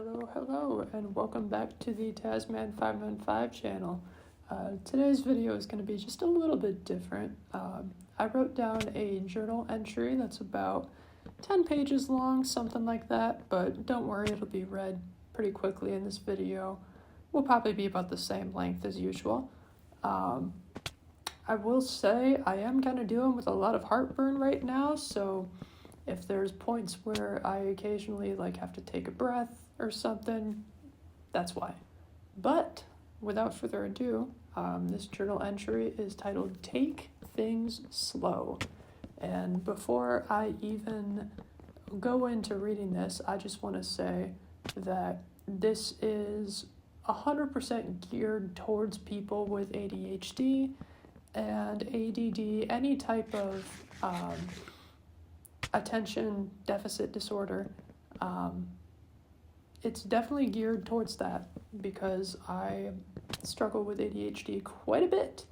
Hello, and welcome back to the Tasman595 channel. Today's video is going to be just a little bit different. I wrote down a journal entry that's about 10 pages long, something like that, but don't worry, it'll be read pretty quickly in this video. Will probably be about the same length as usual. I will say I am kind of dealing with a lot of heartburn right now, so if there's points where I occasionally have to take a breath or something, that's why. But without further ado, this journal entry is titled Take Things Slow. And before I even go into reading this, I just want to say that this is 100% geared towards people with ADHD and ADD, any type of attention deficit disorder. It's definitely geared towards that because I struggle with ADHD quite a bit,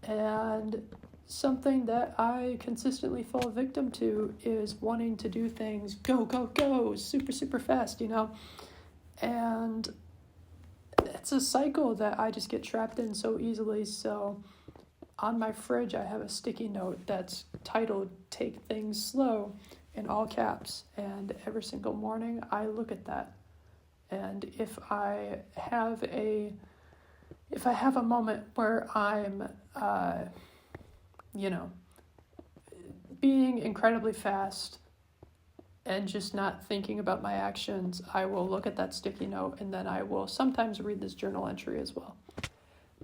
and something that I consistently fall victim to is wanting to do things go super fast, and it's a cycle that I just get trapped in so easily. So on my fridge, I have a sticky note that's titled Take Things Slow in all caps. And every single morning I look at that. And if I have a moment where I'm, being incredibly fast and just not thinking about my actions, I will look at that sticky note and then I will sometimes read this journal entry as well.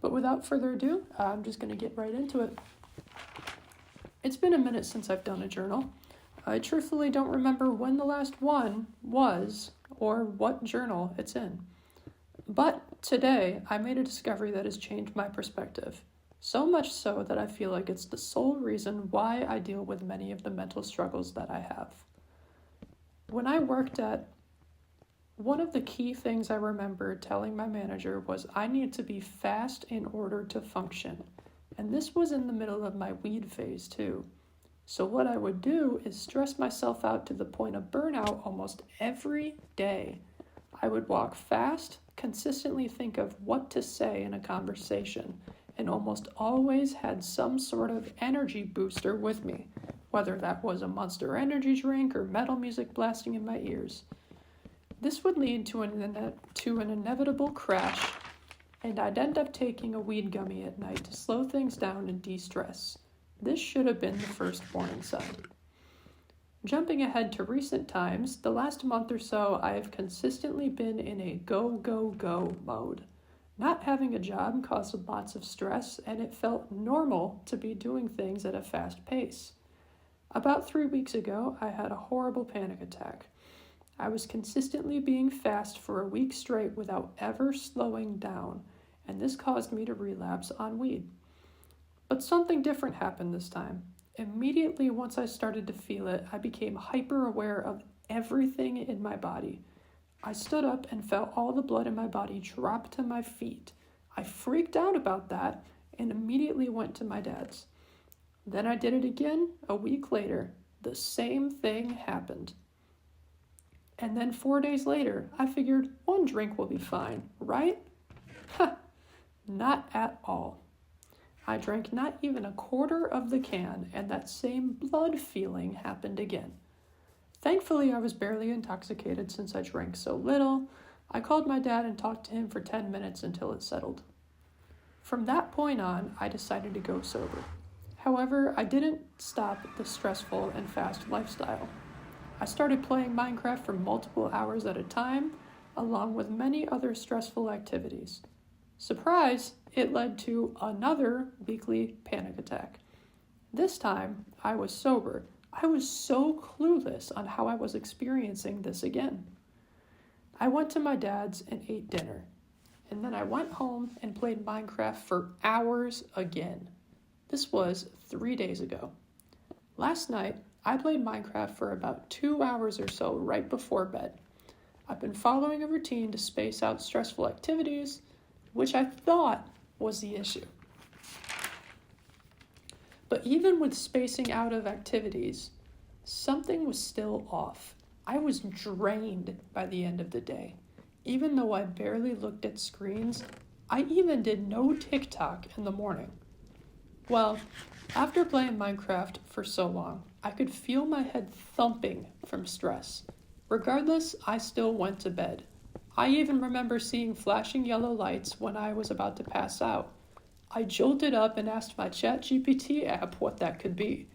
But without further ado, I'm just going to get right into it. It's been a minute since I've done a journal. I truthfully don't remember when the last one was or what journal it's in. But today, I made a discovery that has changed my perspective. So much so that I feel like it's the sole reason why I deal with many of the mental struggles that I have. When I worked at one of the key things I remember telling my manager was I need to be fast in order to function. And this was in the middle of my weed phase too. So what I would do is stress myself out to the point of burnout almost every day. I would walk fast, consistently think of what to say in a conversation, and almost always had some sort of energy booster with me, whether that was a Monster Energy drink or metal music blasting in my ears. This would lead to an inevitable crash, and I'd end up taking a weed gummy at night to slow things down and de-stress. This should have been the first warning sign. Jumping ahead to recent times, the last month or so, I have consistently been in a go mode. Not having a job caused lots of stress, and it felt normal to be doing things at a fast pace. About 3 weeks ago, I had a horrible panic attack. I was consistently being fast for a week straight without ever slowing down, and this caused me to relapse on weed. But something different happened this time. Immediately once I started to feel it, I became hyper aware of everything in my body. I stood up and felt all the blood in my body drop to my feet. I freaked out about that and immediately went to my dad's. Then I did it again a week later. The same thing happened. And then 4 days later, I figured one drink will be fine, right? Not at all. I drank not even a quarter of the can, and that same blood feeling happened again. Thankfully, I was barely intoxicated since I drank so little. I called my dad and talked to him for 10 minutes until it settled. From that point on, I decided to go sober. However, I didn't stop the stressful and fast lifestyle. I started playing Minecraft for multiple hours at a time, along with many other stressful activities. Surprise, it led to another weekly panic attack. This time, I was sober. I was so clueless on how I was experiencing this again. I went to my dad's and ate dinner, and then I went home and played Minecraft for hours again. This was 3 days ago. Last night, I played Minecraft for about 2 hours or so right before bed. I've been following a routine to space out stressful activities, which I thought was the issue. But even with spacing out of activities, something was still off. I was drained by the end of the day. Even though I barely looked at screens, I even did no TikTok in the morning. Well, after playing Minecraft for so long, I could feel my head thumping from stress. Regardless, I still went to bed. I even remember seeing flashing yellow lights when I was about to pass out. I jolted up and asked my ChatGPT app what that could be.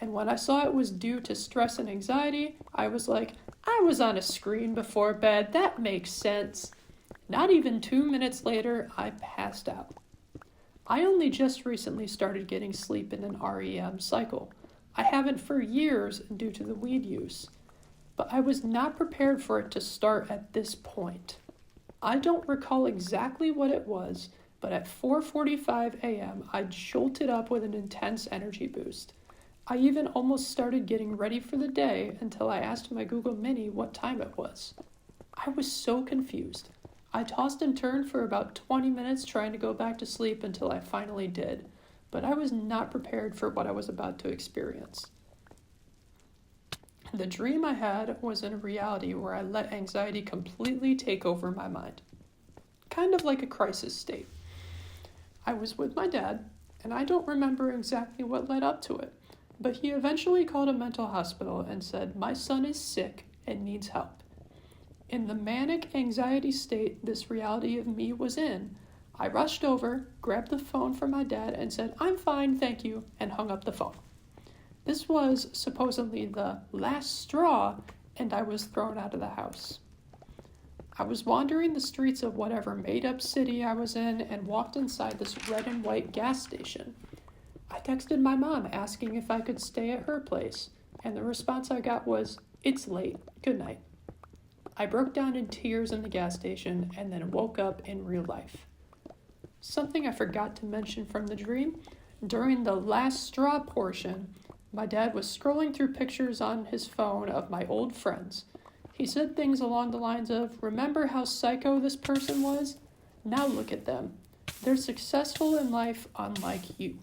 And when I saw it was due to stress and anxiety, I was like, I was on a screen before bed, that makes sense. Not even 2 minutes later, I passed out. I only just recently started getting sleep in an REM cycle. I haven't for years due to the weed use. But I was not prepared for it to start at this point. I don't recall exactly what it was, but at 4:45 a.m. I jolted up with an intense energy boost. I even almost started getting ready for the day until I asked my Google Mini what time it was. I was so confused. I tossed and turned for about 20 minutes trying to go back to sleep until I finally did, but I was not prepared for what I was about to experience. The dream I had was in a reality where I let anxiety completely take over my mind. Kind of like a crisis state. I was with my dad, and I don't remember exactly what led up to it, but he eventually called a mental hospital and said, my son is sick and needs help. In the manic anxiety state this reality of me was in, I rushed over, grabbed the phone from my dad, and said, I'm fine, thank you, and hung up the phone. This was supposedly the last straw, and I was thrown out of the house. I was wandering the streets of whatever made-up city I was in and walked inside this red and white gas station. I texted my mom asking if I could stay at her place, and the response I got was, it's late, good night. I broke down in tears in the gas station and then woke up in real life. Something I forgot to mention from the dream, during the last straw portion, my dad was scrolling through pictures on his phone of my old friends. He said things along the lines of, remember how psycho this person was? Now look at them. They're successful in life unlike you.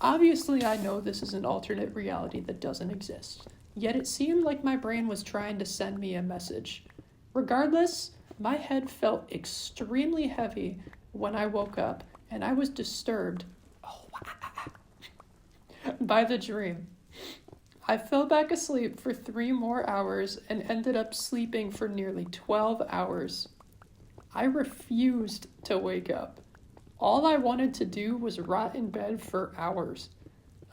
Obviously, I know this is an alternate reality that doesn't exist, yet it seemed like my brain was trying to send me a message. Regardless, my head felt extremely heavy when I woke up, and I was disturbed by the dream. I fell back asleep for 3 more hours and ended up sleeping for nearly 12 hours. I refused to wake up. All I wanted to do was rot in bed for hours.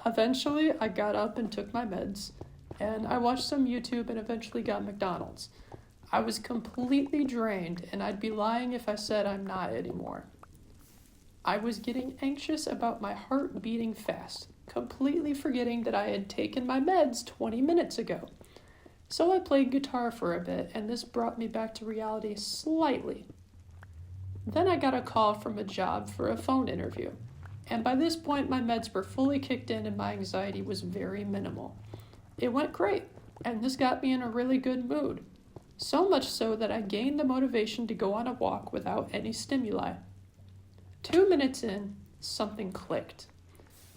Eventually, I got up and took my meds, and I watched some YouTube and eventually got McDonald's. I was completely drained, and I'd be lying if I said I'm not anymore. I was getting anxious about my heart beating fast, completely forgetting that I had taken my meds 20 minutes ago. So I played guitar for a bit, and this brought me back to reality slightly. Then I got a call from a job for a phone interview, and by this point my meds were fully kicked in and my anxiety was very minimal. It went great, and this got me in a really good mood. So much so that I gained the motivation to go on a walk without any stimuli. 2 minutes in, something clicked.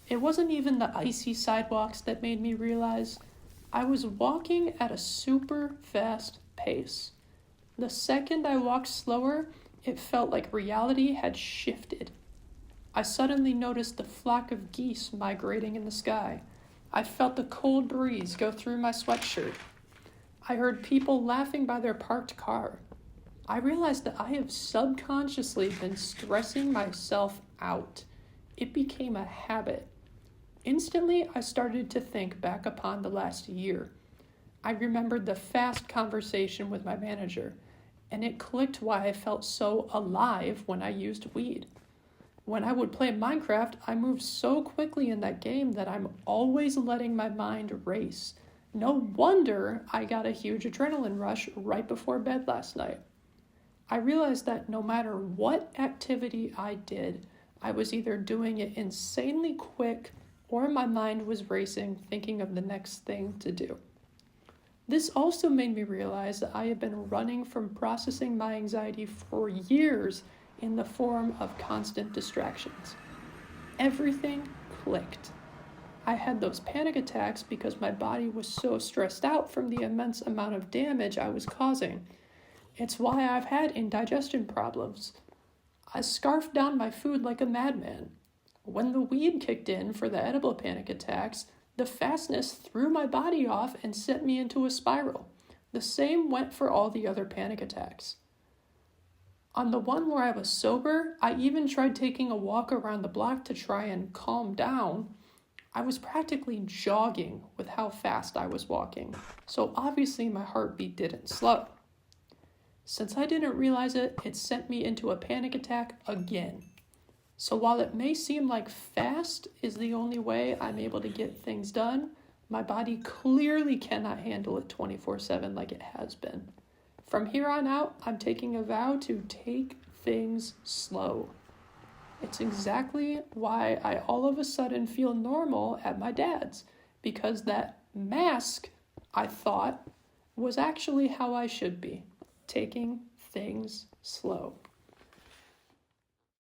It wasn't even the icy sidewalks that made me realize I was walking at a super fast pace. The second I walked slower, it felt like reality had shifted. I suddenly noticed the flock of geese migrating in the sky. I felt the cold breeze go through my sweatshirt. I heard people laughing by their parked car. I realized that I have subconsciously been stressing myself out. It became a habit. Instantly, I started to think back upon the last year. I remembered the fast conversation with my manager, and it clicked why I felt so alive when I used weed. When I would play Minecraft, I moved so quickly in that game that I'm always letting my mind race. No wonder I got a huge adrenaline rush right before bed last night. I realized that no matter what activity I did, I was either doing it insanely quick or my mind was racing, thinking of the next thing to do. This also made me realize that I had been running from processing my anxiety for years in the form of constant distractions. Everything clicked. I had those panic attacks because my body was so stressed out from the immense amount of damage I was causing. It's why I've had indigestion problems. I scarfed down my food like a madman. When the weed kicked in for the edible panic attacks, the fastness threw my body off and sent me into a spiral. The same went for all the other panic attacks. On the one where I was sober, I even tried taking a walk around the block to try and calm down. I was practically jogging with how fast I was walking, so obviously my heartbeat didn't slow. Since I didn't realize it, it sent me into a panic attack again. So while it may seem like fast is the only way I'm able to get things done, my body clearly cannot handle it 24/7 like it has been. From here on out, I'm taking a vow to take things slow. It's exactly why I all of a sudden feel normal at my dad's, because that mask, I thought, was actually how I should be, taking things slow.